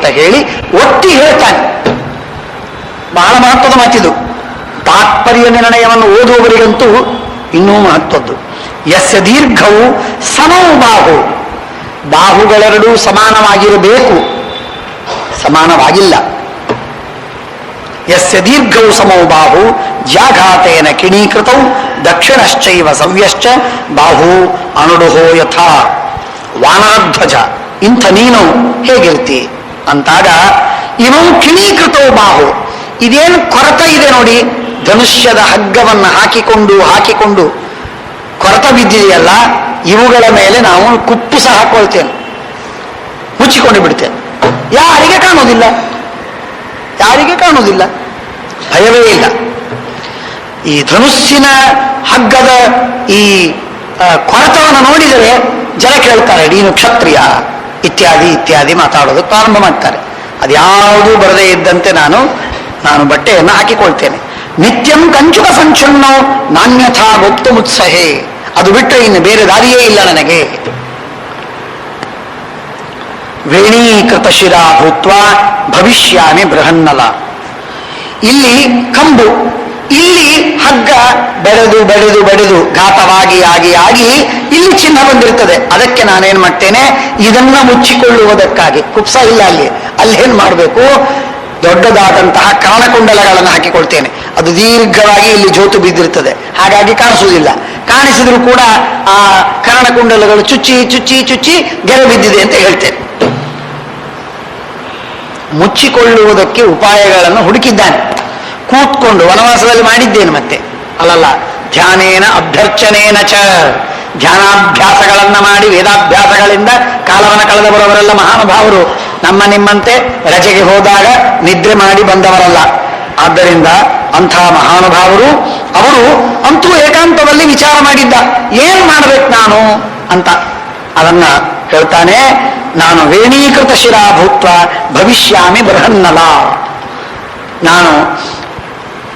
ಅಂತ ಹೇಳಿ ಒತ್ತಿ ಹೇಳ್ತಾನೆ. ಬಹಳ ಮಹತ್ವದ ಮಾತಿದು. ತಾತ್ಪರ್ಯ ನಿರ್ಣಯವನ್ನು ಓದುವವರಿಗಂತೂ ಇನ್ನೂ ಮಹತ್ವದ್ದು. ಯಸ್ಯ ದೀರ್ಘವು ಸಮವು ಬಾಹು, ಬಾಹುಗಳೆರಡೂ ಸಮಾನವಾಗಿರಬೇಕು, ಸಮಾನವಾಗಿಲ್ಲ. ಯಸ್ಯ ದೀರ್ಘವು ಸಮವು ಬಾಹು ಜಾಘಾತೇನ ಕಿಣೀಕೃತೌ ದಕ್ಷಿಣಶ್ಚೈವ ಸವ್ಯಶ್ಚ ಬಾಹು ಅನುಡುಹೋ ಯಥಾ ವಾನರಧ್ವಜ. ಇಂಥ ನೀನು ಹೇಗಿರ್ತಿ ಅಂತಾಗ ಇವನು ಕಿಣೀಕೃತವು ಬಾಹು, ಇದೇನು ಕೊರತ ಇದೆ ನೋಡಿ, ಧನುಷ್ಯದ ಹಗ್ಗವನ್ನು ಹಾಕಿಕೊಂಡು ಕೊರತ ಬಿದ್ದಿದೆಯಲ್ಲ, ಇವುಗಳ ಮೇಲೆ ನಾವು ಕುಪ್ಪುಸ ಹಾಕೊಳ್ತೇನೆ, ಮುಚ್ಚಿಕೊಂಡು ಬಿಡ್ತೇನೆ. ಯಾರಿಗೆ ಕಾಣುವುದಿಲ್ಲ, ಭಯವೇ ಇಲ್ಲ. ಈ ಧನುಸ್ಸಿನ ಹಗ್ಗದ ಈ ಕೊರತವನ್ನು ನೋಡಿದರೆ ಜನ ಕೇಳ್ತಾರೆ, ನೀನು ಕ್ಷತ್ರಿಯ ಇತ್ಯಾದಿ ಮಾತಾಡೋದು ಪ್ರಾರಂಭ ಮಾಡ್ತಾರೆ. ಅದ್ಯಾವುದೂ ಬರದೇ ಇದ್ದಂತೆ ನಾನು ಬಟ್ಟೆಯನ್ನು ಹಾಕಿಕೊಳ್ತೇನೆ. ನಿತ್ಯಂ ಕಂಚುಕ ಸಂಚನ್ನೋ ನಾನ್ಯಥಾ ಗೊತ್ತು ಮುತ್ಸಹೆ, ಅದು ಬಿಟ್ಟರೆ ಇನ್ನು ಬೇರೆ ದಾರಿಯೇ ಇಲ್ಲ ನನಗೆ. ವೇಣೀಕೃತ ಶಿರಾ ಭೂತ್ವ ಭವಿಷ್ಯಾಮಿ ಬೃಹನ್ನಲ. ಇಲ್ಲಿ ಕಂಬು, ಇಲ್ಲಿ ಹಗ್ಗ ಬೆಳೆದು ಘಾತವಾಗಿ ಆಗಿ ಇಲ್ಲಿ ಚಿಹ್ನ ಬಂದಿರ್ತದೆ. ಅದಕ್ಕೆ ನಾನೇನ್ ಮಾಡ್ತೇನೆ, ಇದನ್ನ ಮುಚ್ಚಿಕೊಳ್ಳುವುದಕ್ಕಾಗಿ ಕುಪ್ಸ ಇಲ್ಲ ಅಲ್ಲೇನ್ ಮಾಡಬೇಕು, ದೊಡ್ಡದಾದಂತಹ ಕರ್ಣಕುಂಡಲಗಳನ್ನು ಹಾಕಿಕೊಳ್ತೇನೆ. ಅದು ದೀರ್ಘವಾಗಿ ಇಲ್ಲಿ ಜೋತು ಬಿದ್ದಿರ್ತದೆ, ಹಾಗಾಗಿ ಕಾಣಿಸುವುದಿಲ್ಲ. ಕಾಣಿಸಿದ್ರು ಕೂಡ ಆ ಕರ್ಣಕುಂಡಲಗಳು ಚುಚ್ಚಿ ಗೆರೆ ಬಿದ್ದಿದೆ ಅಂತ ಹೇಳ್ತೇನೆ. ಮುಚ್ಚಿಕೊಳ್ಳುವುದಕ್ಕೆ ಉಪಾಯಗಳನ್ನು ಹುಡುಕಿದ್ದಾನೆ. ಕೂತ್ಕೊಂಡು ವನವಾಸದಲ್ಲಿ ಮಾಡಿದ್ದೇನೆ. ಮತ್ತೆ ಅಲ್ಲಲ್ಲ, ಧ್ಯಾನೇನ ಅಭ್ಯರ್ಚನೇನ ಚ, ಧ್ಯಾನಾಭ್ಯಾಸಗಳನ್ನ ಮಾಡಿ ವೇದಾಭ್ಯಾಸಗಳಿಂದ ಕಾಲವನ್ನು ಕಳೆದವರವರೆಲ್ಲ ಮಹಾನುಭಾವರು. ನಮ್ಮ ನಿಮ್ಮಂತೆ ರಜೆಗೆ ಹೋದಾಗ ನಿದ್ರೆ ಮಾಡಿ ಬಂದವರಲ್ಲ. ಆದ್ದರಿಂದ ಅಂಥ ಮಹಾನುಭಾವರು ಅವರು ಅಂತೂ ಏಕಾಂತದಲ್ಲಿ ವಿಚಾರ ಮಾಡಿದ್ದ, ಏನ್ ಮಾಡಬೇಕು ನಾನು ಅಂತ. ಅದನ್ನ ಹೇಳ್ತಾನೆ, ನಾನು ವೇಣೀಕೃತ ಶಿರಾ ಭೂತ್ವ ಭವಿಷ್ಯಾಮಿ ಬೃಹನ್ನಲ. ನಾನು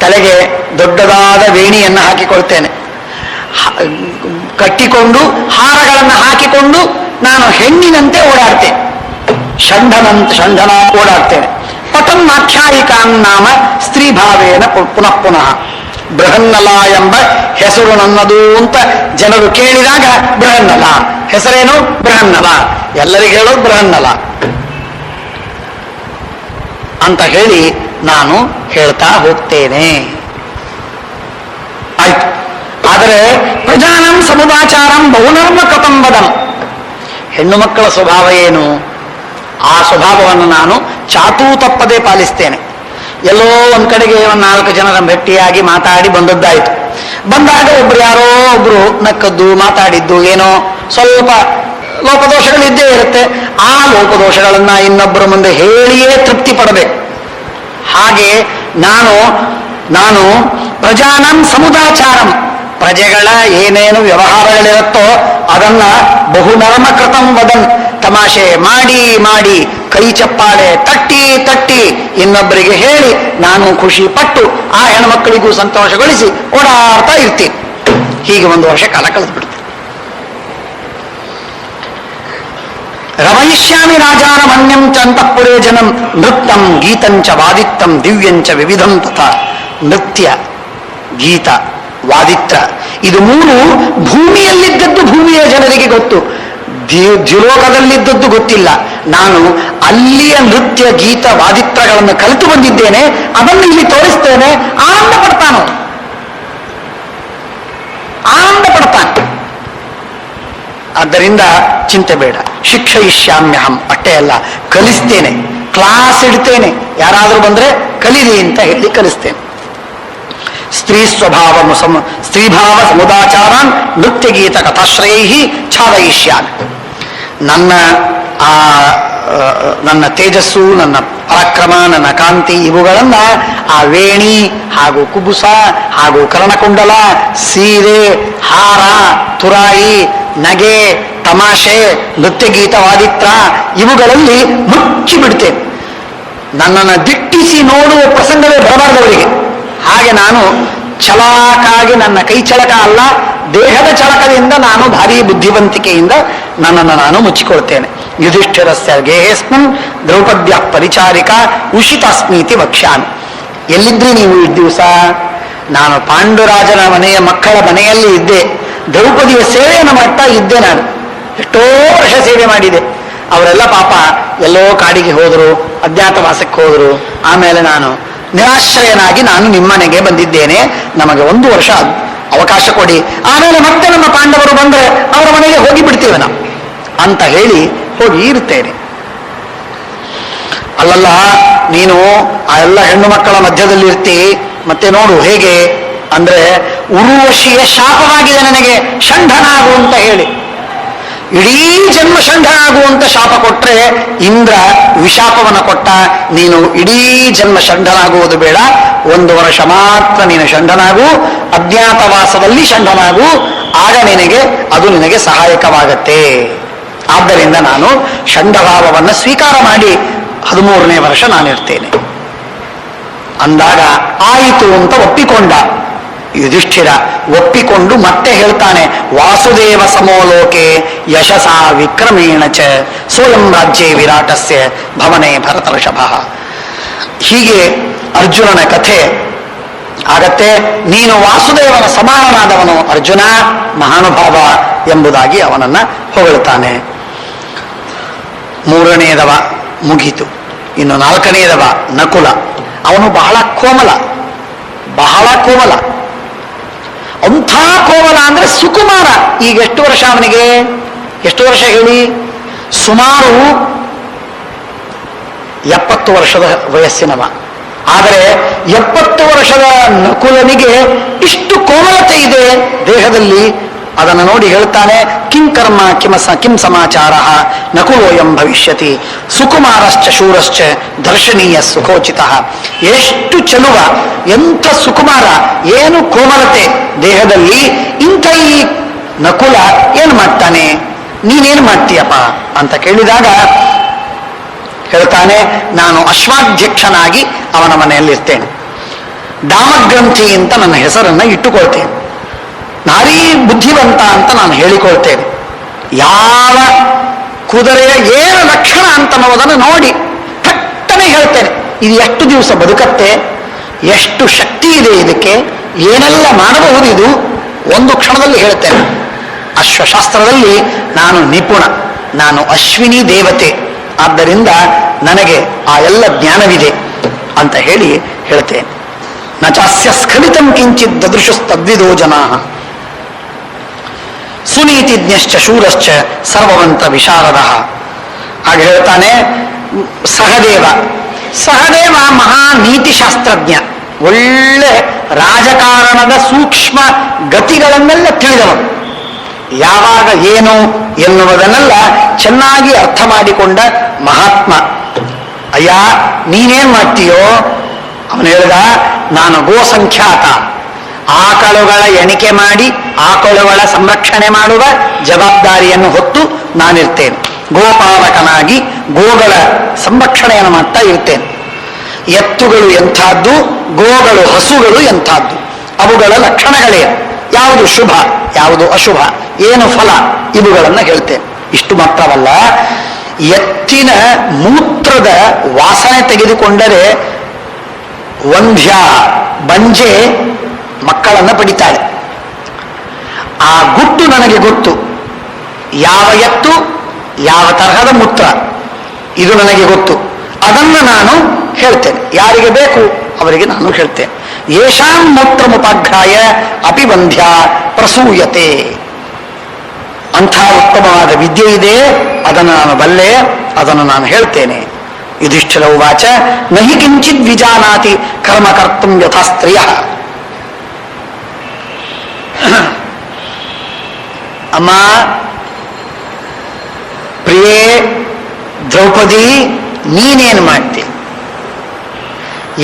ತಲೆಗೆ ದೊಡ್ಡದಾದ ವೇಣಿಯನ್ನು ಹಾಕಿಕೊಳ್ತೇನೆ, ಕಟ್ಟಿಕೊಂಡು ಹಾರಗಳನ್ನು ಹಾಕಿಕೊಂಡು ನಾನು ಹೆಣ್ಣಿನಂತೆ ಓಡಾಡ್ತೇನೆ, ಷಂಢನ ಓಡಾಡ್ತೇನೆ. ಪಟನ್ನಾಖ್ಯಾಯಿಕಾನ್ ನಾಮ ಸ್ತ್ರೀ ಭಾವೇನ ಪುನಃ ಬೃಹನ್ನಲ ಎಂಬ ಹೆಸರು ನನ್ನದು ಅಂತ ಜನರು ಕೇಳಿದಾಗ ಬೃಹನ್ನಲ ಹೆಸರೇನು, ಬೃಹನ್ನಲ, ಎಲ್ಲರಿಗೂ ಹೇಳೋದು ಬೃಹನ್ನಲ ಅಂತ ಹೇಳಿ ನಾನು ಹೇಳ್ತಾ ಹೋಗ್ತೇನೆ. ಆಯ್ತು. ಆದರೆ ಪ್ರಜಾನಂ ಸಮುದಾಚಾರಂ ಬಹುನರ್ಮ ಕಥಂ ವದಂ. ಹೆಣ್ಣು ಮಕ್ಕಳ ಸ್ವಭಾವ ಏನು, ಆ ಸ್ವಭಾವವನ್ನು ನಾನು ಚಾತೂ ತಪ್ಪದೆ ಪಾಲಿಸ್ತೇನೆ. ಎಲ್ಲೋ ಒಂದ್ ಕಡೆಗೆ 4 ಜನರ ಭೇಟಿಯಾಗಿ ಮಾತಾಡಿ ಬಂದದ್ದಾಯ್ತು. ಬಂದಾಗ ಯಾರೋ ಒಬ್ರು ನಕ್ಕದ್ದು ಮಾತಾಡಿದ್ದು ಏನೋ ಸ್ವಲ್ಪ ಲೋಪದೋಷಗಳಿದ್ದೇ ಇರುತ್ತೆ. ಆ ಲೋಪದೋಷಗಳನ್ನ ಇನ್ನೊಬ್ಬರ ಮುಂದೆ ಹೇಳಿಯೇ ತೃಪ್ತಿ ಪಡಬೇಕು. ಹಾಗೆ ನಾನು ಪ್ರಜಾನಂ ಸಮುದಾಚಾರಂ, ಪ್ರಜೆಗಳ ಏನೇನು ವ್ಯವಹಾರಗಳಿರುತ್ತೋ ಅದನ್ನ ಬಹುನರ್ಮಕೃತಂ ವದನ್, ತಮಾಷೆ ಮಾಡಿ ಕೈ ಚಪ್ಪಾಳೆ ತಟ್ಟಿ ಇನ್ನೊಬ್ಬರಿಗೆ ಹೇಳಿ ನಾನು ಖುಷಿ ಪಟ್ಟು ಆ ಹೆಣ್ಮಕ್ಕಳಿಗೂ ಸಂತೋಷಗೊಳಿಸಿ ಓಡಾಡ್ತಾ ಇರ್ತೀನಿ. ಹೀಗೆ 1 ವರ್ಷ ಕಾಲ ಕಳೆದ್ಬಿಡ್ತೀನಿ. ರಮಯಿಷ್ಯಾಮಿ ರಾಜಾನ ಮನ್ಯಂ ಚ ಅಂತಃಪುರೇ ಜನಂ ನೃತ್ಯಂ ಗೀತಂಚ ವಾದಿತ್ತಂ ದಿವ್ಯಂಚ ವಿವಿಧಂ ತಥಾ. ನೃತ್ಯ, ಗೀತ, ವಾದಿತ್ರ ಇದು 3 ಭೂಮಿಯಲ್ಲಿದ್ದದ್ದು ಭೂಮಿಯ ಜನರಿಗೆ ಗೊತ್ತು, ದ್ಯುಲೋಕದಲ್ಲಿದ್ದದ್ದು ಗೊತ್ತಿಲ್ಲ. ನಾನು ಅಲ್ಲಿಯ ನೃತ್ಯ ಗೀತ ವಾದಿತ್ರಗಳನ್ನು ಕಲಿತು ಬಂದಿದ್ದೇನೆ, ಅದನ್ನು ಇಲ್ಲಿ ತೋರಿಸ್ತೇನೆ. ಆನಂದ ಪಡ್ತಾನೆ. ಆದ್ದರಿಂದ ಚಿಂತೆ ಬೇಡ. ಶಿಕ್ಷಯಿಷ್ಯಾಮ್ಯಹಂ, ಅಷ್ಟೇ ಅಲ್ಲ, ಕಲಿಸ್ತೇನೆ, ಕ್ಲಾಸ್ ಇಡ್ತೇನೆ. ಯಾರಾದರೂ ಬಂದ್ರೆ ಕಲಿರಿ ಅಂತ ಹೇಳಿ ಕಲಿಸ್ತೇನೆ. ಸ್ತ್ರೀಭಾವ ಸಮುದಾಚಾರಾನ್ ನೃತ್ಯ ಗೀತ ಕಥಾಶ್ರಯೈ ಛಾದಯಿಷ್ಯಾಮಿ. ನನ್ನ ತೇಜಸ್ಸು, ನನ್ನ ಪರಾಕ್ರಮ, ನನ್ನ ಕಾಂತಿ ಇವುಗಳನ್ನ ಆ ವೇಣಿ ಹಾಗೂ ಕುಬುಸ ಹಾಗೂ ಕರ್ಣಕುಂಡಲ, ಸೀರೆ, ಹಾರ, ತುರಾಯಿ, ನಗೆ, ತಮಾಷೆ, ನೃತ್ಯಗೀತ ವಾದಿತ್ರ ಇವುಗಳಲ್ಲಿ ಮುಚ್ಚಿ ಬಿಡ್ತೇನೆ. ನನ್ನನ್ನು ದಿಟ್ಟಿಸಿ ನೋಡುವ ಪ್ರಸಂಗವೇ ಬರಬಾರದವರಿಗೆ. ಹಾಗೆ ನಾನು ಚಲಾಕಾಗಿ, ನನ್ನ ಕೈ ಚಳಕ ಅಲ್ಲ, ದೇಹದ ಚಳಕದಿಂದ ನಾನು ಭಾರೀ ಬುದ್ಧಿವಂತಿಕೆಯಿಂದ ನನ್ನನ್ನು ನಾನು ಮುಚ್ಚಿಕೊಳ್ತೇನೆ. ಯುಧಿಷ್ಠಿರಸ್ಯ ಗೇಹೇಸ್ಮಿನ್ ದ್ರೌಪದ್ಯ ಪರಿಚಾರಿಕ ಉಷಿತಾಸ್ಮೀತಿ ವಕ್ಷ್ಯಾಮಿ. ಎಲ್ಲಿದ್ರಿ ನೀವು ಈ ದಿವಸ? ನಾನು ಪಾಂಡುರಾಜನ ಮನೆಯ ಮಕ್ಕಳ ಮನೆಯಲ್ಲಿ ಇದ್ದೆ, ದ್ರೌಪದಿಯ ಸೇವೆಯನ್ನು ಮಾಡ್ತಾ ಇದ್ದೆ. ನಾನು ಎಷ್ಟೋ ವರ್ಷ ಸೇವೆ ಮಾಡಿದೆ. ಅವರೆಲ್ಲ ಪಾಪ ಎಲ್ಲೋ ಕಾಡಿಗೆ ಹೋದರು, ಅಜ್ಞಾತವಾಸಕ್ಕೆ ಹೋದರು. ಆಮೇಲೆ ನಾನು ನಿರಾಶ್ರಯನಾಗಿ ನಾನು ನಿಮ್ಮನೆಗೆ ಬಂದಿದ್ದೇನೆ, ನಮಗೆ 1 ವರ್ಷ ಅವಕಾಶ ಕೊಡಿ, ಆಮೇಲೆ ಮತ್ತೆ ನಮ್ಮ ಪಾಂಡವರು ಬಂದರೆ ಅವರ ಮನೆಗೆ ಹೋಗಿ ಬಿಡ್ತೀವಿ ನಾವು ಅಂತ ಹೇಳಿ ಹೋಗಿ ಇರುತ್ತೇನೆ. ಅಲ್ಲಲ್ಲ, ನೀನು ಆ ಎಲ್ಲ ಹೆಣ್ಣು ಮಕ್ಕಳ ಮಧ್ಯದಲ್ಲಿ ಇರ್ತಿ, ಮತ್ತೆ ನೋಡು ಹೇಗೆ ಅಂದ್ರೆ ಉರ್ವಶಿಯ ಶಾಪವಾಗಿದೆ ನನಗೆ, ಷಂಢನಾಗು ಅಂತ ಹೇಳಿ. ಇಡೀ ಜನ್ಮ ಷಂಢನಾಗುವಂತ ಶಾಪ ಕೊಟ್ರೆ ಇಂದ್ರ ವಿಶಾಪವನ್ನು ಕೊಟ್ಟ. ನೀನು ಇಡೀ ಜನ್ಮ ಷಂಢನಾಗುವುದು ಬೇಡ, 1 ವರ್ಷ ಮಾತ್ರ ನೀನು ಷಂಢನಾಗು, ಅಜ್ಞಾತವಾಸದಲ್ಲಿ ಷಂಢನಾಗು, ಆಗ ಅದು ನಿನಗೆ ಸಹಾಯಕವಾಗತ್ತೆ. ಆದ್ದರಿಂದ ನಾನು ಷಂಢಭಾವವನ್ನು ಸ್ವೀಕಾರ ಮಾಡಿ 13ನೇ ವರ್ಷ ನಾನಿರ್ತೇನೆ ಅಂದಾಗ ಆಯಿತು ಅಂತ ಒಪ್ಪಿಕೊಂಡ ಯುಧಿಷ್ಠಿರ. ಒಪ್ಪಿಕೊಂಡು ಮತ್ತೆ ಹೇಳ್ತಾನೆ, ವಾಸುದೇವ ಸಮೋಲೋಕೆ ಯಶಸಾ ವಿಕ್ರಮೇಣ ಚ ಸ್ವಯಂ ರಾಜ್ಯೇ ವಿರಾಟಸ್ಯ ಭವನೆ ಭರತರ್ಷಭ. ಹೀಗೆ ಅರ್ಜುನನ ಕಥೆ ಆಗತ್ತೆ. ನೀನು ವಾಸುದೇವನ ಸಮಾನನಾದವನು ಅರ್ಜುನ, ಮಹಾನುಭಾವ ಎಂಬುದಾಗಿ ಅವನನ್ನ ಹೊಗಳ್ತಾನೆ. 3ನೇದವ ಮುಗೀತು. ಇನ್ನು 4ನೇದವ ನಕುಲ. ಅವನು ಬಹಳ ಕೋಮಲ, ಬಹಳ ಕೋಮಲ. ಅಂಥ ಕೋಮಲ ಅಂದ್ರೆ ಸುಕುಮಾರ. ಈಗ ಎಷ್ಟು ವರ್ಷ ಅವನಿಗೆ? ಎಷ್ಟು ವರ್ಷ ಹೇಳಿ? ಸುಮಾರು 70 ವರ್ಷದ ವಯಸ್ಸಿನವ. ಆದರೆ 70 ವರ್ಷದ ನಕುಲನಿಗೆ ಇಷ್ಟು ಕೋಮಲತೆ ಇದೆ ದೇಹದಲ್ಲಿ. ಅದನ್ನು ನೋಡಿ ಹೇಳ್ತಾನೆ, ಕಿಂ ಕರ್ಮ ಕಿಂ ಸಮಾಚಾರ ನಕುಲೋಯಂ ಭವಿಷ್ಯತಿ ಸುಕುಮಾರಶ್ಚ ಶೂರಶ್ಚ ದರ್ಶನೀಯ ಸುಖೋಚಿತ. ಎಷ್ಟು ಚಲುವ, ಎಂಥ ಸುಕುಮಾರ, ಏನು ಕೋಮಲತೆ ದೇಹದಲ್ಲಿ. ಇಂಥ ಈ ನಕುಲ ಏನು ಮಾಡ್ತಾನೆ, ನೀನೇನು ಮಾಡ್ತೀಯಪ್ಪ ಅಂತ ಕೇಳಿದಾಗ ಹೇಳ್ತಾನೆ, ನಾನು ಅಶ್ವಾಧ್ಯಕ್ಷನಾಗಿ ಅವನ ಮನೆಯಲ್ಲಿರ್ತೇನೆ, ದಾಮಗ್ರಂಥಿ ಅಂತ ನನ್ನ ಹೆಸರನ್ನ ಇಟ್ಟುಕೊಳ್ತೇನೆ, ನಾರೀ ಬುದ್ಧಿವಂತ ಅಂತ ನಾನು ಹೇಳಿಕೊಳ್ತೇನೆ. ಯಾವ ಕುದುರೆಯ ಏನು ಲಕ್ಷಣ ಅಂತನ್ನುವುದನ್ನು ನೋಡಿ ಥಟ್ಟನೆ ಹೇಳ್ತೇನೆ. ಇದು ಎಷ್ಟು ದಿವಸ ಬದುಕತ್ತೆ, ಎಷ್ಟು ಶಕ್ತಿ ಇದೆ ಇದಕ್ಕೆ, ಏನೆಲ್ಲ ಮಾಡಬಹುದು, ಇದು ಒಂದು ಕ್ಷಣದಲ್ಲಿ ಹೇಳ್ತೇನೆ. ಅಶ್ವಶಾಸ್ತ್ರದಲ್ಲಿ ನಾನು ನಿಪುಣ, ನಾನು ಅಶ್ವಿನಿ ದೇವತೆ, ಆದ್ದರಿಂದ ನನಗೆ ಆ ಎಲ್ಲ ಜ್ಞಾನವಿದೆ ಅಂತ ಹೇಳಿ ಹೇಳ್ತೇನೆ. ನ ಚಾಸ್ಯ ಸ್ಖಲಿತಂ ಕಿಂಚಿತ್ ದದೃಶಸ್ತದ್ವಿದೋ ಜನಾ ಸುನೀತಿಜ್ಞಶ್ಚ ಶೂರಶ್ಚ ಸರ್ವವಂತ ವಿಶಾರದ. ಹಾಗೆ ಹೇಳ್ತಾನೆ. ಸಹದೇವ ಮಹಾ ನೀತಿಶಾಸ್ತ್ರಜ್ಞ, ಒಳ್ಳೆ ರಾಜಕಾರಣದ ಸೂಕ್ಷ್ಮ ಗತಿಗಳನ್ನೆಲ್ಲ ತಿಳಿದವನು. ಯಾವಾಗ ಏನು ಎನ್ನುವುದನ್ನೆಲ್ಲ ಚೆನ್ನಾಗಿ ಅರ್ಥ ಮಾಡಿಕೊಂಡ ಮಹಾತ್ಮ. ಅಯ್ಯ ನೀನೇನ್ ಮಾಡ್ತೀಯೋ? ಅವನು ಹೇಳಿದ, ನಾನು ಗೋಸಂಖ್ಯಾತ, ಆಕಳುಗಳ ಎಣಿಕೆ ಮಾಡಿ ಆಕಳುಗಳ ಸಂರಕ್ಷಣೆ ಮಾಡುವ ಜವಾಬ್ದಾರಿಯನ್ನು ಹೊತ್ತು ನಾನಿರ್ತೇನೆ. ಗೋಪಾಲಕನಾಗಿ ಗೋಗಳ ಸಂರಕ್ಷಣೆಯನ್ನು ಮಾಡ್ತಾ ಇರ್ತೇನೆ. ಎತ್ತುಗಳು ಎಂಥದ್ದು, ಗೋಗಳು ಹಸುಗಳು ಎಂಥದ್ದು, ಅವುಗಳ ಲಕ್ಷಣಗಳೇನು, ಯಾವುದು ಶುಭ ಯಾವುದು ಅಶುಭ, ಏನು ಫಲ, ಇವುಗಳನ್ನು ಹೇಳ್ತೇನೆ. ಇಷ್ಟು ಮಾತ್ರವಲ್ಲ, ಎತ್ತಿನ ಮೂತ್ರದ ವಾಸನೆ ತೆಗೆದುಕೊಂಡರೆ ವಂಧ್ಯ ಬಂಜೆ ಮಕ್ಕಳನ್ನು ಪಡಿತಾಳೆ. ಆ ಗುಟ್ಟು ನನಗೆ ಗೊತ್ತು, ಯಾವ ಎತ್ತು ಯಾವ ತರಹದ ಮೂತ್ರ, ಇದು ನನಗೆ ಗೊತ್ತು. ಅದನ್ನು ನಾನು ಹೇಳ್ತೇನೆ, ಯಾರಿಗೆ ಬೇಕು ಅವರಿಗೆ ನಾನು ಹೇಳ್ತೇನೆ. ಯೇಷಾಂ ಮೂತ್ರಮುಪಾಘ್ರಾಯ ಅಪಿವಂಧ್ಯ ಪ್ರಸೂಯತೆ. ಅಂಥ ಉತ್ತಮವಾದ ವಿದ್ಯೆ ಇದೆ, ಅದನ್ನು ನಾನು ಬಲ್ಲೆ, ಅದನ್ನು ನಾನು ಹೇಳ್ತೇನೆ. ಯುಧಿಷ್ಠಿರ ಉವಾಚ ನಹಿ ಕಿಂಚಿತ್ ವಿಜಾನಾತಿ ಕರ್ಮ ಕರ್ತುಂ ಯಥಾ ಸ್ತ್ರೀಯ. ಅಮ್ಮ ಪ್ರಿಯೇ ದ್ರೌಪದಿ, ನೀನೇನು ಮಾಡ್ತಿ?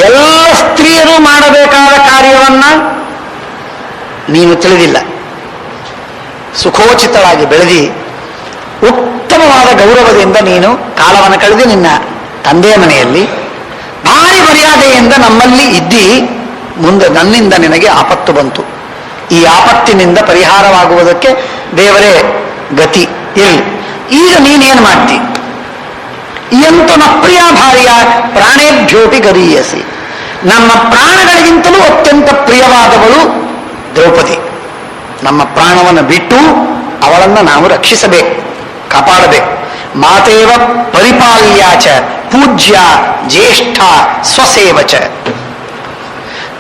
ಎಲ್ಲ ಸ್ತ್ರೀಯರು ಮಾಡಬೇಕಾದ ಕಾರ್ಯವನ್ನ ನೀನು ತಿಳಿದಿಲ್ಲ. ಸುಖೋಚಿತವಾಗಿ ಬೆಳೆದಿ ಉತ್ತಮವಾದ ಗೌರವದಿಂದ ನೀನು ಕಾಲವನ್ನು ಕಳೆದು ನಿನ್ನ ತಂದೆಯ ಮನೆಯಲ್ಲಿ ಭಾರಿ ಮರ್ಯಾದೆಯಿಂದ ನಮ್ಮಲ್ಲಿ ಇದ್ದಿ. ಮುಂದೆ ನನ್ನಿಂದ ನಿನಗೆ ಆಪತ್ತು ಬಂತು. ಈ ಆಪತ್ತಿನಿಂದ ಪರಿಹಾರವಾಗುವುದಕ್ಕೆ ದೇವರೇ ಗತಿ ಇರಲಿ. ಈಗ ನೀನೇನು ಮಾಡ್ತಿ? ಇಯಂತು ನ ಪ್ರಿಯ ಭಾರ್ಯ ಪ್ರಾಣೇಭ್ಯೋಪಿ ಗರೀಯಸಿ. ನಮ್ಮ ಪ್ರಾಣಗಳಿಗಿಂತಲೂ ಅತ್ಯಂತ ಪ್ರಿಯವಾದವಳು ದ್ರೌಪದಿ. ನಮ್ಮ ಪ್ರಾಣವನ್ನು ಬಿಟ್ಟು ಅವಳನ್ನು ನಾವು ರಕ್ಷಿಸಬೇಕು, ಕಾಪಾಡಬೇಕು. ಮಾತೇವ ಪರಿಪಾಲ್ಯಾಚ ಪೂಜ್ಯ ಜ್ಯೇಷ್ಠ ಸ್ವಸೇವಚ.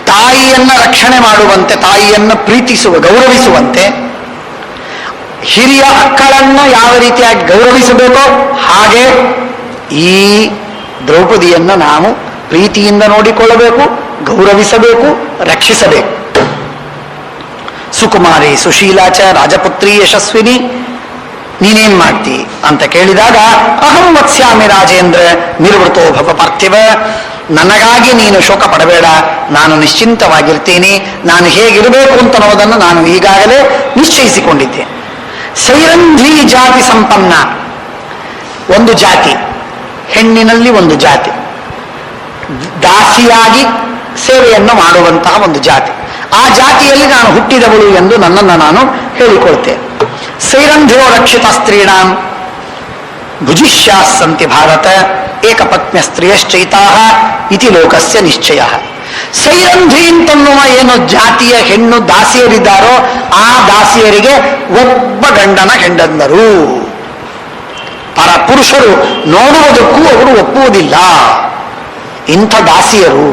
ತಾಯಿಯನ್ನ ರಕ್ಷಣೆ ಮಾಡುವಂತೆ, ತಾಯಿಯನ್ನ ಪ್ರೀತಿಸುವ ಗೌರವಿಸುವಂತೆ, ಹಿರಿಯ ಮಕ್ಕಳನ್ನು ಯಾವ ರೀತಿಯಾಗಿ ಗೌರವಿಸಬೇಕೋ ಹಾಗೆ ಈ ದ್ರೌಪದಿಯನ್ನು ನಾವು ಪ್ರೀತಿಯಿಂದ ನೋಡಿಕೊಳ್ಳಬೇಕು, ಗೌರವಿಸಬೇಕು, ರಕ್ಷಿಸಬೇಕು. ಸುಕುಮಾರಿ ಸುಶೀಲಾಚ ರಾಜಪುತ್ರಿ ಯಶಸ್ವಿನಿ, ನೀನೇನ್ ಮಾಡ್ತಿ ಅಂತ ಕೇಳಿದಾಗ, ಅಹಂ ವತ್ಸ್ಯಾಮಿ ರಾಜೇಂದ್ರ ನಿರ್ವೃತೋ ಭವ ಪಾರ್ಥಿವ. ನನಗಾಗಿ ನೀನು ಶೋಕ ಪಡಬೇಡ, ನಾನು ನಿಶ್ಚಿಂತವಾಗಿರ್ತೀನಿ. ನಾನು ಹೇಗಿರಬೇಕು ಅಂತ ಅನ್ನೋದನ್ನು ನಾನು ಈಗಾಗಲೇ ನಿಶ್ಚಯಿಸಿಕೊಂಡಿದ್ದೆ. ಸೈರಂಧ್ರಿ ಜಾತಿ ಸಂಪನ್ನ, ಒಂದು ಜಾತಿ, ಹೆಣ್ಣಿನಲ್ಲಿ ಒಂದು ಜಾತಿ, ದಾಸಿಯಾಗಿ ಸೇವೆಯನ್ನು ಮಾಡುವಂತಹ ಒಂದು ಜಾತಿ. ಆ ಜಾತಿಯಲ್ಲಿ ನಾನು ಹುಟ್ಟಿದವಳು ಎಂದು ನನ್ನನ್ನು ನಾನು ಹೇಳಿಕೊಳ್ತೇನೆ. ಸೈರಂಧ್ರೋ ರಕ್ಷಿತ ಸ್ತ್ರೀಣಾಂ ಭುಜಿಷ್ಯಾಸ್ಸಂತಿ ಭಾರತ ಏಕಪತ್ನ್ಯ ಸ್ತ್ರೀಯಶ್ಚೈತಾ ಇತಿ ಲೋಕಸ್ಯ ನಿಶ್ಚಯ. ಸೈರಂಧ್ರಿ ಅಂತನ್ನುವ ಏನು ಜಾತಿಯ ಹೆಣ್ಣು ದಾಸಿಯರಿದ್ದಾರೋ ಆ ದಾಸಿಯರಿಗೆ ಒಬ್ಬ ಗಂಡನ ಹೆಂಡಂದರು. ಪುರುಷರು ನೋಡುವುದಕ್ಕೂ ಅವರು ಒಪ್ಪುವುದಿಲ್ಲ. ಇಂಥ ದಾಸಿಯರು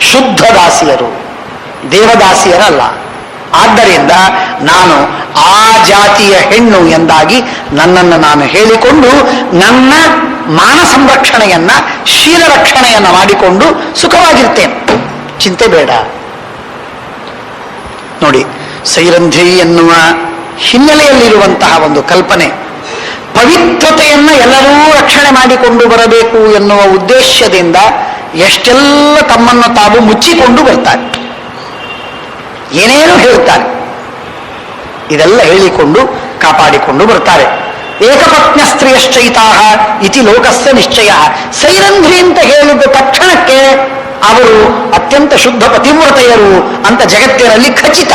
ಶುದ್ಧ ದಾಸಿಯರು, ದೇವದಾಸಿಯರಲ್ಲ. ಆದ್ದರಿಂದ ನಾನು ಆ ಜಾತಿಯ ಹೆಣ್ಣು ಎಂದಾಗಿ ನನ್ನನ್ನು ನಾನು ಹೇಳಿಕೊಂಡು ನನ್ನ ಮಾನ ಸಂರಕ್ಷಣೆಯನ್ನ, ಶೀಲ ರಕ್ಷಣೆಯನ್ನ ಮಾಡಿಕೊಂಡು ಸುಖವಾಗಿರ್ತೇನೆ, ಚಿಂತೆ ಬೇಡ. ನೋಡಿ, ಸೈರಂಧ್ರಿ ಎನ್ನುವ ಹಿನ್ನೆಲೆಯಲ್ಲಿರುವಂತಹ ಒಂದು ಕಲ್ಪನೆ, ಪವಿತ್ರತೆಯನ್ನ ಎಲ್ಲರೂ ರಕ್ಷಣೆ ಮಾಡಿಕೊಂಡು ಬರಬೇಕು ಎನ್ನುವ ಉದ್ದೇಶದಿಂದ ಎಷ್ಟೆಲ್ಲ ತಮ್ಮನ್ನು ತಾವು ಮುಚ್ಚಿಕೊಂಡು ಬರ್ತಾರೆ, ಏನೇನು ಹೇಳ್ತಾರೆ, ಇದೆಲ್ಲ ಹೇಳಿಕೊಂಡು ಕಾಪಾಡಿಕೊಂಡು ಬರ್ತಾರೆ. ಏಕಪತ್ನ್ಯ ಸ್ತ್ರೀಯಶ್ಚೈತಾ ಇತಿ ಲೋಕಸ್ಯ ನಿಶ್ಚಯ. ಸೈರಂಧ್ರಿ ಅಂತ ಹೇಳಿದ ತಕ್ಷಣಕ್ಕೆ ಅವರು ಅತ್ಯಂತ ಶುದ್ಧ ಪತಿವ್ರತೆಯರು ಅಂತ ಜಗತ್ತಿನಲ್ಲಿ ಖಚಿತ.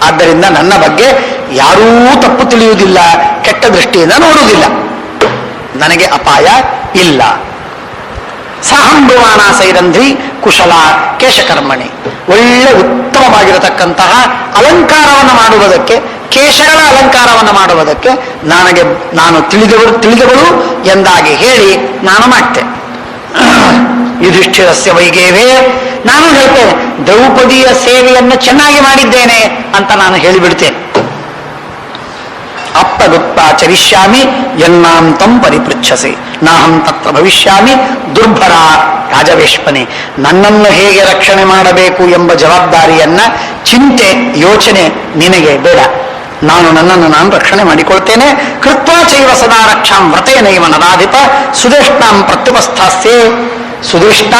ಆದ್ದರಿಂದ ನನ್ನ ಬಗ್ಗೆ ಯಾರೂ ತಪ್ಪು ತಿಳಿಯುವುದಿಲ್ಲ, ಕೆಟ್ಟ ದೃಷ್ಟಿಯಿಂದ ನೋಡುವುದಿಲ್ಲ, ನನಗೆ ಅಪಾಯ ಇಲ್ಲ. ಸಾಹಂಭುವಾನ ಸೈರಂಧ್ರಿ ಕುಶಲ ಕೇಶಕರ್ಮಣಿ. ಒಳ್ಳೆ ಉತ್ತಮವಾಗಿರತಕ್ಕಂತಹ ಅಲಂಕಾರವನ್ನು ಮಾಡುವುದಕ್ಕೆ, ಕೇಶಗಳ ಅಲಂಕಾರವನ್ನು ಮಾಡುವುದಕ್ಕೆ ನಾನು ತಿಳಿದವಳು ಎಂದಾಗಿ ಹೇಳಿ ನಾನು ಮಾಡ್ತೇನೆ. ಯುಧಿಷ್ಠಿರಸ್ಯ ವೈಗೇವೇ, ನಾನು ಹೇಳ್ತೇನೆ ದ್ರೌಪದಿಯ ಸೇವೆಯನ್ನು ಚೆನ್ನಾಗಿ ಮಾಡಿದ್ದೇನೆ ಅಂತ ನಾನು ಹೇಳಿಬಿಡ್ತೇನೆ. ಅಪ್ಪಗುಪ್ತ ಚರಿಷ್ಯಾಮಿ ಯನ್ನಾಂತಂ ಪರಿಪೃಚ್ಛಸಿ ನಾಹಂ ತತ್ರ ಭವಿಷ್ಯಾಮಿ ದುರ್ಭರ ರಾಜವೇಶ್ಮನೆ. ನನ್ನನ್ನು ಹೇಗೆ ರಕ್ಷಣೆ ಮಾಡಬೇಕು ಎಂಬ ಜವಾಬ್ದಾರಿಯನ್ನ, ಚಿಂತೆ, ಯೋಚನೆ ನಿನಗೆ ಬೇಡ. ನನ್ನನ್ನು ನಾನು ರಕ್ಷಣೆ ಮಾಡಿಕೊಳ್ತೇನೆ. ಕೃತ್ವಾ ಚೈವ ಸದಾ ರಕ್ಷಾಂ ವ್ರತೇನೈವ ನರಾಧಿಪ ಸುದೇಷ್ಣಾಂ ಪ್ರತ್ಯುಪಸ್ಥಾಸ್ಯೆ. ಸುದೇಷ್ಣ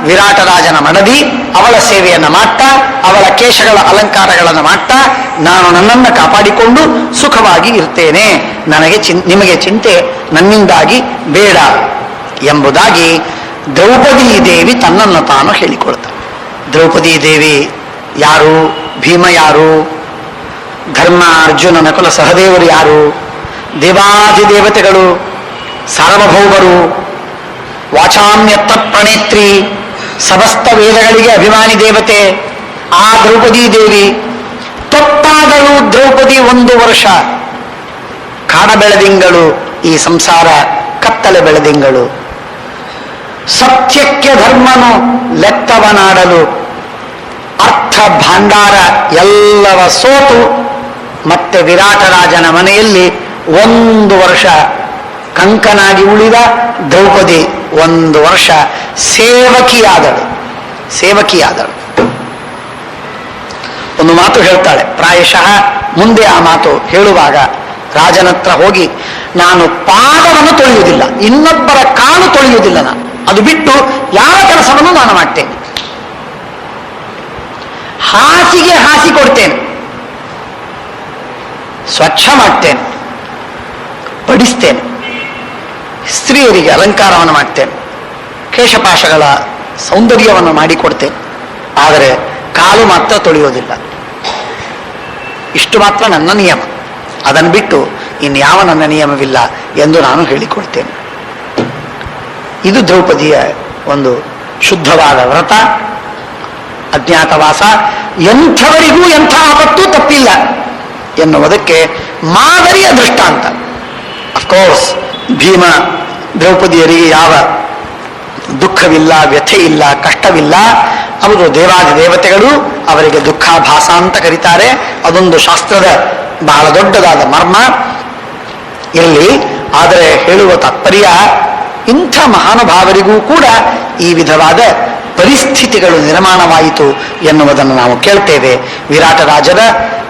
ವಿರಾಟರಾಜನ ಮಡದಿ, ಅವಳ ಸೇವೆಯನ್ನು ಮಾಡ್ತಾ, ಅವಳ ಕೇಶಗಳ ಅಲಂಕಾರಗಳನ್ನು ಮಾಡ್ತಾ ನಾನು ನನ್ನನ್ನು ಕಾಪಾಡಿಕೊಂಡು ಸುಖವಾಗಿ ಇರ್ತೇನೆ. ನಿಮಗೆ ಚಿಂತೆ ನನ್ನಿಂದಾಗಿ ಬೇಡ ಎಂಬುದಾಗಿ ದ್ರೌಪದಿ ದೇವಿ ತನ್ನನ್ನು ತಾನು ಹೇಳಿಕೊಳ್ತಾಳೆ. ದ್ರೌಪದಿ ದೇವಿ ಯಾರು? ಭೀಮ ಯಾರು? ಧರ್ಮ, ಅರ್ಜುನ, ನಕುಲ, ಸಹದೇವರು ಯಾರು? ದೇವಾಧಿದೇವತೆಗಳು, ಸಾರ್ವಭೌಮರು, ವಾಚಾಮ್ಯತ್ತ ಪ್ರಣೇತ್ರಿ, ಸಮಸ್ತ ವೇದಗಳಿಗೆ ಅಭಿಮಾನಿ ದೇವತೆ ಆ ದ್ರೌಪದಿ ದೇವಿ. ತೊಟ್ಟಾದಳು ದ್ರೌಪದಿ 1 ವರ್ಷ. ಕಾಡ ಬೆಳೆದಿಂಗಳು, ಈ ಸಂಸಾರ ಕತ್ತಲೆ ಬೆಳೆದಿಂಗಳು. ಸತ್ಯಕ್ಕೆ ಧರ್ಮನು ಲೆಕ್ಕವನಾಡಲು ಅರ್ಥ ಭಾಂಡಾರ ಎಲ್ಲವ ಸೋತು ಮತ್ತೆ ವಿರಾಟರಾಜನ ಮನೆಯಲ್ಲಿ 1 ವರ್ಷ ಕಂಕನಾಗಿ ಉಳಿದ ದ್ರೌಪದಿ 1 ವರ್ಷ ಸೇವಕಿಯಾದಳು. ಒಂದು ಮಾತು ಹೇಳ್ತಾಳೆ, ಪ್ರಾಯಶಃ ಮುಂದೆ ಆ ಮಾತು ಹೇಳುವಾಗ ರಾಜನತ್ರ ಹೋಗಿ, ನಾನು ಪಾದವನ್ನು ತೊಳೆಯುವುದಿಲ್ಲ, ಇನ್ನೊಬ್ಬರ ಕಾಲು ತೊಳೆಯುವುದಿಲ್ಲ, ನಾನು ಅದು ಬಿಟ್ಟು ಯಾವ ಕೆಲಸವನ್ನು ನಾನು ಮಾಡ್ತೇನೆ. ಹಾಸಿಗೆ ಹಾಸಿಕೊಡ್ತೇನೆ, ಸ್ವಚ್ಛ ಮಾಡ್ತೇನೆ, ಬಡಿಸ್ತೇನೆ, ಸ್ತ್ರೀಯರಿಗೆ ಅಲಂಕಾರವನ್ನು ಮಾಡ್ತೇನೆ, ಕೇಶಪಾಶಗಳ ಸೌಂದರ್ಯವನ್ನು ಮಾಡಿಕೊಡ್ತೇನೆ, ಆದರೆ ಕಾಲು ಮಾತ್ರ ತೊಳೆಯೋದಿಲ್ಲ. ಇಷ್ಟು ಮಾತ್ರ ನನ್ನ ನಿಯಮ, ಅದನ್ನು ಬಿಟ್ಟು ಇನ್ಯಾವ ನನ್ನ ನಿಯಮವಿಲ್ಲ ಎಂದು ನಾನು ಹೇಳಿಕೊಡ್ತೇನೆ. ಇದು ದ್ರೌಪದಿಯ ಒಂದು ಶುದ್ಧವಾದ ವ್ರತ, ಅಜ್ಞಾತವಾಸ. ಎಂಥವರಿಗೂ ಎಂಥ ಆಪತ್ತು ತಪ್ಪಿಲ್ಲ ಎನ್ನುವುದಕ್ಕೆ ಮಾದರಿಯ ದೃಷ್ಟಾಂತ. ಅಫ್ಕೋರ್ಸ್ ಭೀಮ ದ್ರೌಪದಿಯರಿಗೆ ಯಾವ ದುಃಖವಿಲ್ಲ, ವ್ಯಥೆ ಇಲ್ಲ, ಕಷ್ಟವಿಲ್ಲ. ಅವರು ದೇವಾದಿ ದೇವತೆಗಳು, ಅವರಿಗೆ ದುಃಖಾಭಾಸ ಅಂತ ಕರೀತಾರೆ. ಅದೊಂದು ಶಾಸ್ತ್ರದ ಬಹಳ ದೊಡ್ಡದಾದ ಮರ್ಮ ಇರಲಿ. ಆದರೆ ಹೇಳುವ ತಾತ್ಪರ್ಯ, ಇಂಥ ಮಹಾನುಭಾವರಿಗೂ ಕೂಡ ಈ ವಿಧವಾದ ಪರಿಸ್ಥಿತಿಗಳು ನಿರ್ಮಾಣವಾಯಿತು ಎನ್ನುವುದನ್ನು ನಾವು ಕೇಳ್ತೇವೆ. ವಿರಾಟ ರಾಜರ